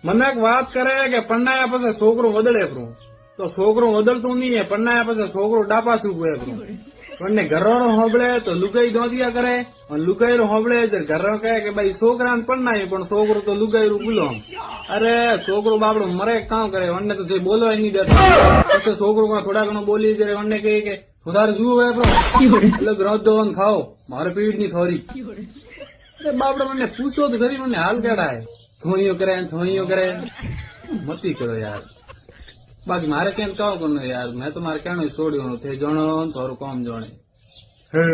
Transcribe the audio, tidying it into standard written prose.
મને એક વાત કરે કે પરણાયા પછી છોકરું વદળે પરું તો છોકરું વદળતું નહીં પરણાયા પછી છોકરું ડાપાસું પૂરે પરું પણ ઘરવાળો હોબળે તો લુગાઈ દોંતિયા કરે અને લુગાઈ હોબળે ઘરનો કહે કે ભાઈ છોકરાને પરણાય પણ છોકરું તો લુગાઈ બોલો અરે છોકરું બાપડું મરે કામ કરે વનને તો બોલવા નહીં દેતા પછી છોકરું થોડા ઘણું બોલી જાય વનને કહે કે વધારે જુઓ એટલે ગ્રોથ દોન ખાઓ મારે પીડ ની થોરી અરે બાપડે મને પૂછો તો ખરી મને હાલ કેડાય થોઈઓ કરે મતી કરો યાર બાકી મારે કેમ કહો કોને યાર મેં તો મારે કેણું છોડ્યું તે જણો થોડું કોમ જણે હે